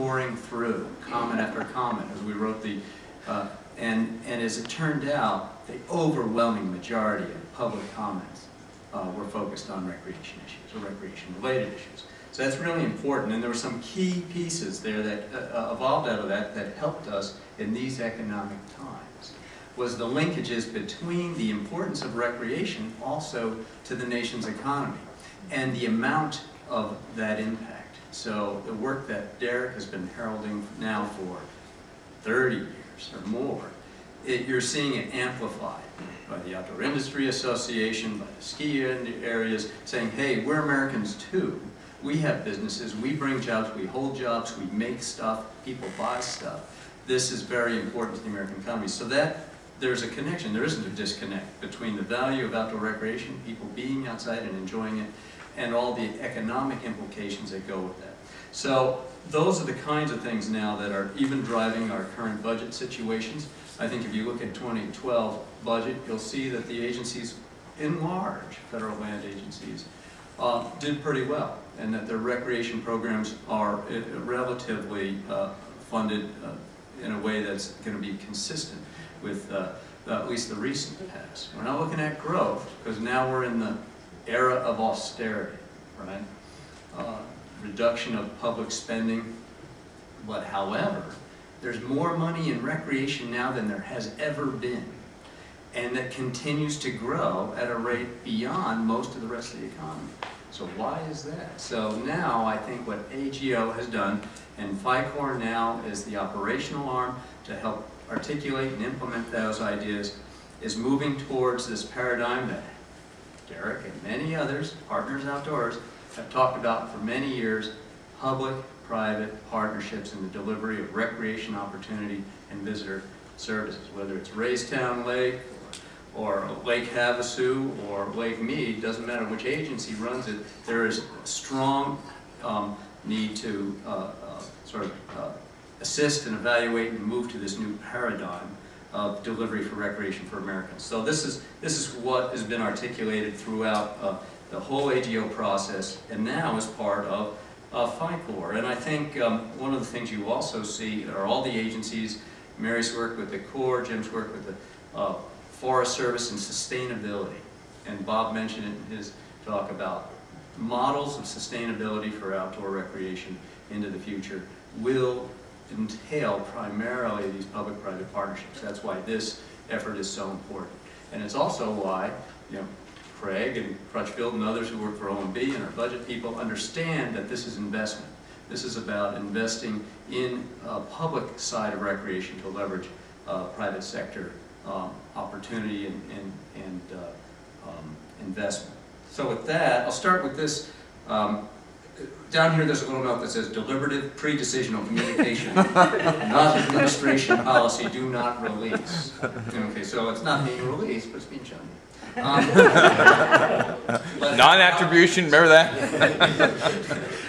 pouring through comment after comment as we wrote the, and as it turned out, the overwhelming majority of public comments were focused on recreation issues or recreation-related issues. So that's really important, and there were some key pieces there that evolved out of that that helped us in these economic times. Was the linkages between the importance of recreation also to the nation's economy and the amount of that impact. So the work that Derrick has been heralding now for 30 years or more, you're seeing it amplified by the Outdoor Industry Association, by the ski areas, saying, hey, we're Americans too. We have businesses, we bring jobs, we hold jobs, we make stuff, people buy stuff. This is very important to the American economy. So that there's a connection, there isn't a disconnect between the value of outdoor recreation, people being outside and enjoying it, and all the economic implications that go with that. So those are the kinds of things now that are even driving our current budget situations. I think if you look at 2012 budget, you'll see that the agencies, in large, federal land agencies, did pretty well, and that their recreation programs are relatively funded in a way that's going to be consistent with at least the recent past. We're not looking at growth, because now we're in the era of austerity, right? Reduction of public spending, but however, there's more money in recreation now than there has ever been, and that continues to grow at a rate beyond most of the rest of the economy. So why is that? So now I think what AGO has done, and FICOR now is the operational arm to help articulate and implement those ideas, is moving towards this paradigm that Derrick and many others, partners outdoors, have talked about for many years: public-private partnerships in the delivery of recreation opportunity and visitor services, whether it's Raystown Lake or Lake Havasu or Lake Mead, doesn't matter which agency runs it, there is a strong need to assist and evaluate and move to this new paradigm of delivery for recreation for Americans. So this is what has been articulated throughout the whole AGO process, and now is part of FICOR. And I think one of the things you also see are all the agencies. Mary's work with the Corps, Jim's work with the Forest Service and sustainability. And Bob mentioned it in his talk about models of sustainability for outdoor recreation into the future will entail primarily these public-private partnerships. That's why this effort is so important. And it's also why, Craig and Crutchfield and others who work for OMB and our budget people understand that this is investment. This is about investing in a public side of recreation to leverage private sector opportunity and investment. So with that, I'll start with this. Down here there's a little note that says deliberative pre-decisional communication, not administration policy, do not release. Okay, so it's not being released, but it's being shown. Non-attribution, remember that?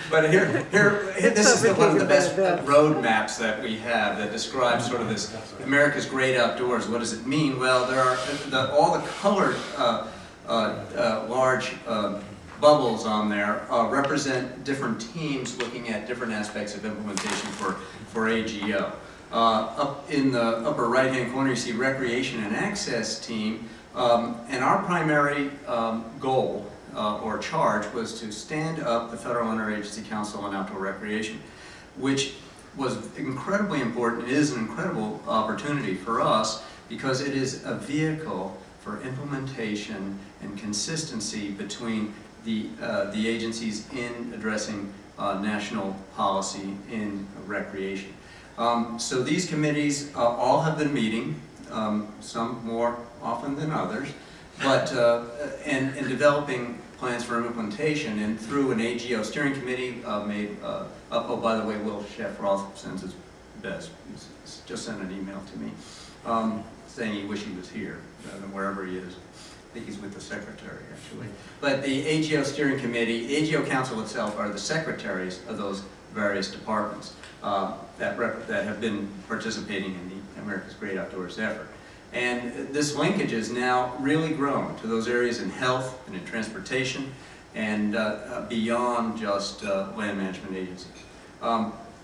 But this is one of the best road maps that we have that describes sort of this America's great outdoors. What does it mean? Well, there are all the colored large bubbles on there represent different teams looking at different aspects of implementation for AGO. Up in the upper right-hand corner, you see Recreation and Access team. And our primary goal or charge was to stand up the Federal Interagency Council on Outdoor Recreation, which was incredibly important. It is an incredible opportunity for us because it is a vehicle for implementation and consistency between the agencies in addressing national policy in recreation. So these committees all have been meeting, some more often than others, but and developing plans for implementation. And through an AGO steering committee made up. Oh, by the way, Will Sheffroth sends his best. He's just sent an email to me saying he wished he was here, wherever he is. I think he's with the secretary, actually. But the AGO steering committee, AGO council itself, are the secretaries of those various departments that have been participating in the America's Great Outdoors effort. And this linkage is now really grown to those areas in health and in transportation and beyond just land management agencies.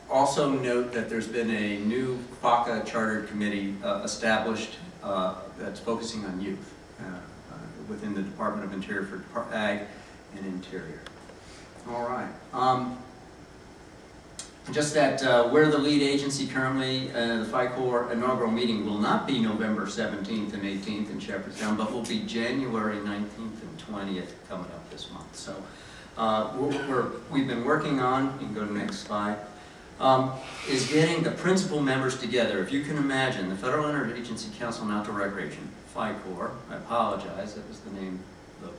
Also note that there's been a new FACA chartered committee established that's focusing on youth within the Department of Interior for Ag and Interior. All right. Just that we're the lead agency currently. The FICOR inaugural meeting will not be November 17th and 18th in Shepherdstown, but will be January 19th and 20th coming up this month. So we've been working on, you can go to the next slide, is getting the principal members together. If you can imagine, the Federal Interagency Council on Outdoor Recreation, FICOR, I apologize, that was the name that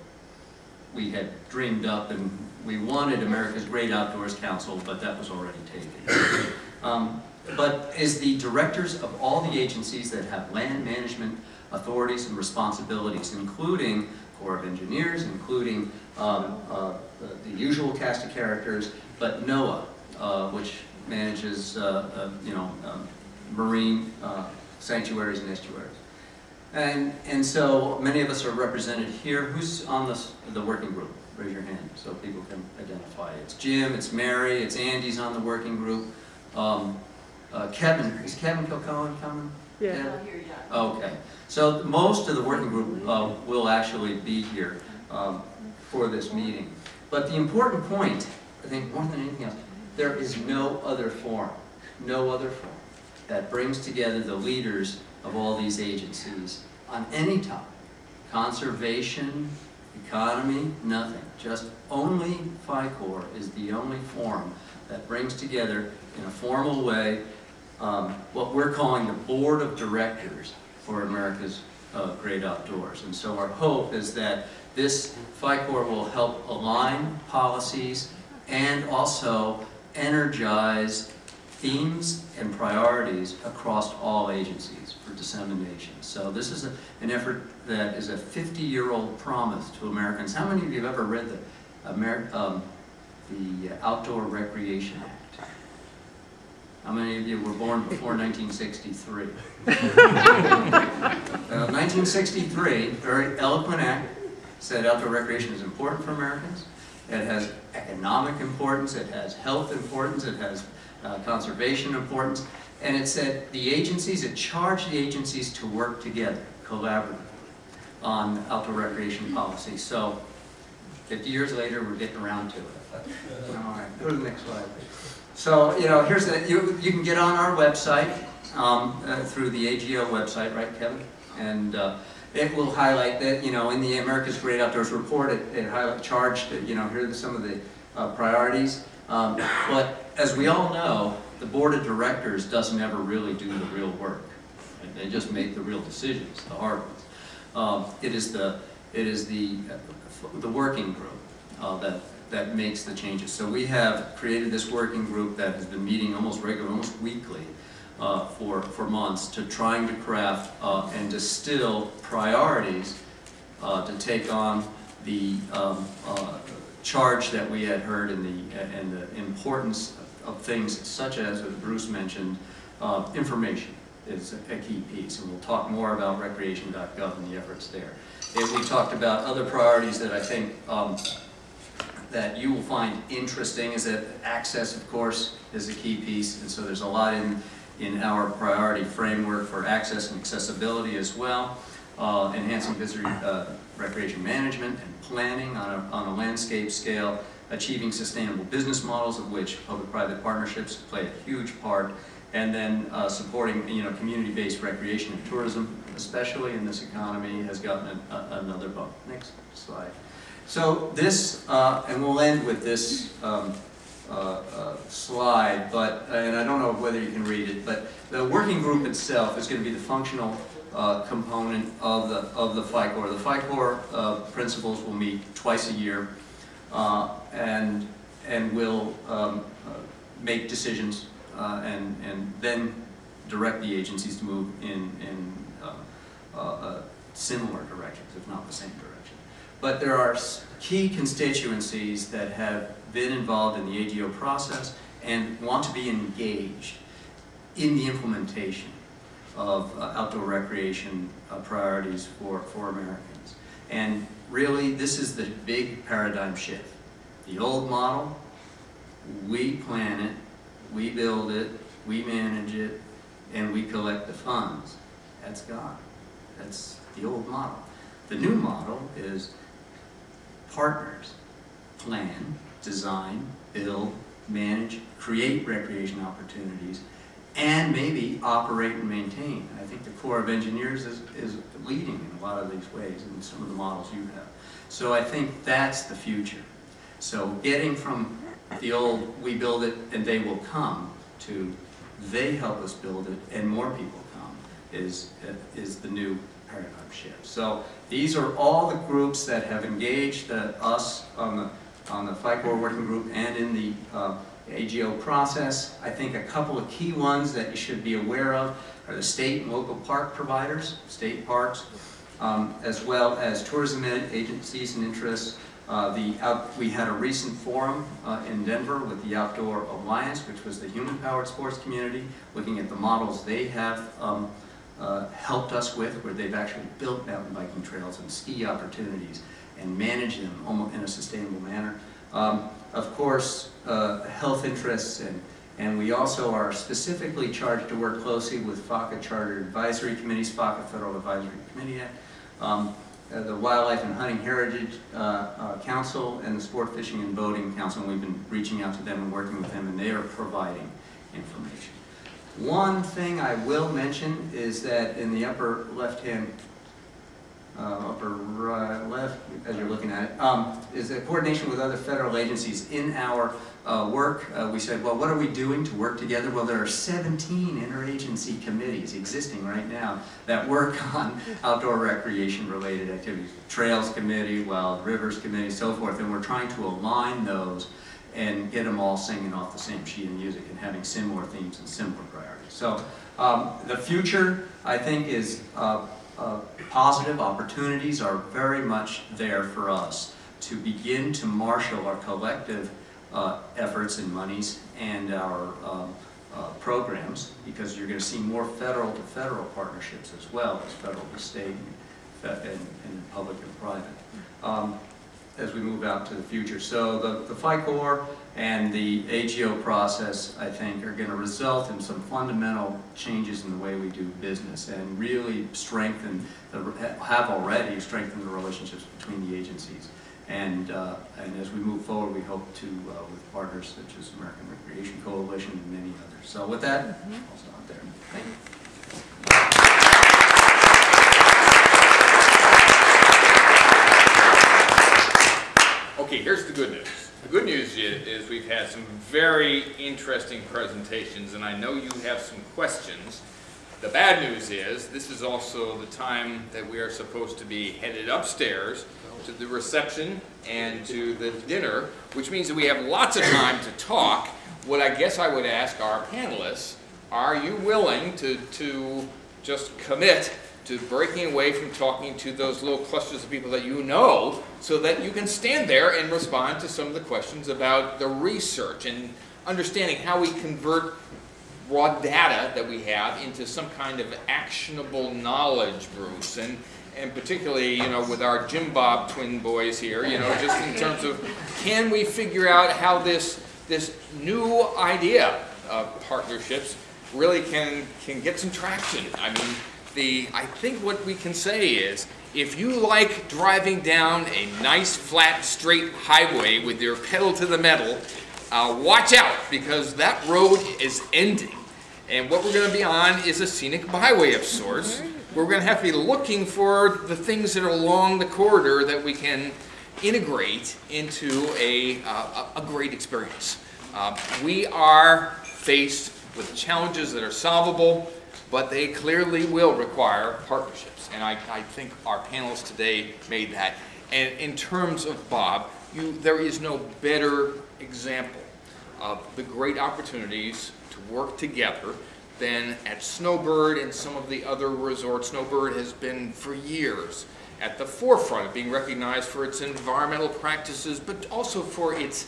we had dreamed up, and we wanted America's Great Outdoors Council, but that was already taken. But is the directors of all the agencies that have land management authorities and responsibilities, including Corps of Engineers, including the usual cast of characters, but NOAA, which manages marine sanctuaries and estuaries. And so many of us are represented here. Who's on the working group? Raise your hand so people can identify. It's Jim, it's Mary, it's Andy's on the working group. Kevin, is Kevin Kilcohen coming? Yeah. Not here yet. Okay. So most of the working group will actually be here for this meeting. But the important point, I think more than anything else, there is no other forum that brings together the leaders of all these agencies on any topic. Conservation, economy, nothing. Just only FICOR is the only forum that brings together in a formal way what we're calling the Board of Directors for America's Great Outdoors. And so our hope is that this FICOR will help align policies and also energize themes and priorities across all agencies for dissemination. So this is an effort that is a 50-year-old promise to Americans. How many of you have ever read the Outdoor Recreation Act? How many of you were born before 1963? 1963, very eloquent act, said outdoor recreation is important for Americans. It has economic importance, it has health importance, it has conservation importance, and it said it charged the agencies to work together, collaboratively, on outdoor recreation policy. So, 50 years later, we're getting around to it. All right, go to the next slide. So, here's you can get on our website through the AGO website, right, Kevin? And it will highlight that, in the America's Great Outdoors report, it charged, here are some of the priorities. But as we all know, the Board of Directors doesn't ever really do the real work. Right? They just make the real decisions, the hard ones. It is the working group that makes the changes. So we have created this working group that has been meeting almost regularly, almost weekly, for months, to trying to craft and distill priorities to take on the charge that we had heard and the importance of things such as Bruce mentioned, information is a key piece, and we'll talk more about recreation.gov and the efforts there. We talked about other priorities that I think that you will find interesting, is that access, of course, is a key piece, and so there's a lot in our priority framework for access and accessibility as well. Enhancing visitor recreation management and planning on a landscape scale, achieving sustainable business models, of which public-private partnerships play a huge part, and then supporting community-based recreation and tourism, especially in this economy, has gotten another bump. Next slide. So this, and we'll end with this slide, and I don't know whether you can read it, but the working group itself is going to be the functional component of the FICOR. The FICOR principals will meet twice a year and will make decisions and then direct the agencies to move in similar directions, if not the same direction. But there are key constituencies that have been involved in the AGO process and want to be engaged in the implementation of outdoor recreation priorities for Americans. And really, this is the big paradigm shift. The old model, we plan it, we build it, we manage it, and we collect the funds. That's gone. That's the old model. The new model is partners plan, design, build, manage, create recreation opportunities, and maybe operate and maintain. I think the Corps of Engineers is leading in a lot of these ways in some of the models you have. So I think that's the future. So getting from the old, we build it and they will come, to they help us build it and more people come, is the new paradigm shift. So these are all the groups that have engaged us on the FICOR working group and in the AGO process. I think a couple of key ones that you should be aware of are the state and local park providers, state parks, as well as tourism agencies and interests. We had a recent forum in Denver with the Outdoor Alliance, which was the human-powered sports community, looking at the models they have helped us with, where they've actually built mountain biking trails and ski opportunities and manage them almost in a sustainable manner. Of course, health interests, and we also are specifically charged to work closely with FACA Chartered Advisory Committees, FACA Federal Advisory Committee Act, the Wildlife and Hunting Heritage Council, and the Sport Fishing and Boating Council, and we've been reaching out to them and working with them, and they are providing information. One thing I will mention is that in the upper left-hand, upper right, left, as you're looking at it, is the coordination with other federal agencies. In our work, we said, well, what are we doing to work together? Well, there are 17 interagency committees existing right now that work on outdoor recreation-related activities. Trails Committee, Wild Rivers Committee, so forth, and we're trying to align those and get them all singing off the same sheet of music and having similar themes and similar priorities. So the future, I think, is positive. Opportunities are very much there for us to begin to marshal our collective efforts and monies and our programs, because you're going to see more federal to federal partnerships as well as federal to state and public and private as we move out to the future. So the FICOR and the AGO process, I think, are going to result in some fundamental changes in the way we do business and really strengthen, have already strengthened the relationships between the agencies. And as we move forward, we hope to, with partners such as American Recreation Coalition and many others. So with that, I'll stop there. Thank you. Okay, here's the good news. The good news is we've had some very interesting presentations, and I know you have some questions. The bad news is this is also the time that we are supposed to be headed upstairs to the reception and to the dinner, which means that we have lots of time to talk. What I guess I would ask our panelists, are you willing to just commit to breaking away from talking to those little clusters of people that you know, so that you can stand there and respond to some of the questions about the research and understanding how we convert raw data that we have into some kind of actionable knowledge, Bruce, and particularly, you know, with our Jim Bob twin boys here, you know, just in terms of, can we figure out how this new idea of partnerships really can get some traction? I mean, I think what we can say is, if you like driving down a nice, flat, straight highway with your pedal to the metal, watch out, because that road is ending. And what we're going to be on is a scenic byway of sorts. We're going to have to be looking for the things that are along the corridor that we can integrate into a great experience. We are faced with challenges that are solvable, but they clearly will require partnerships. And I think our panelists today made that. And in terms of Bob, there is no better example of the great opportunities to work together than at Snowbird and some of the other resorts. Snowbird has been for years at the forefront of being recognized for its environmental practices, but also for its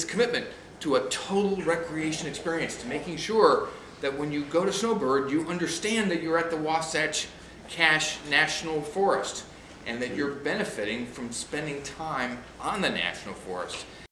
commitment to a total recreation experience, to making sure that when you go to Snowbird, you understand that you're at the Wasatch Cache National Forest and that you're benefiting from spending time on the National Forest.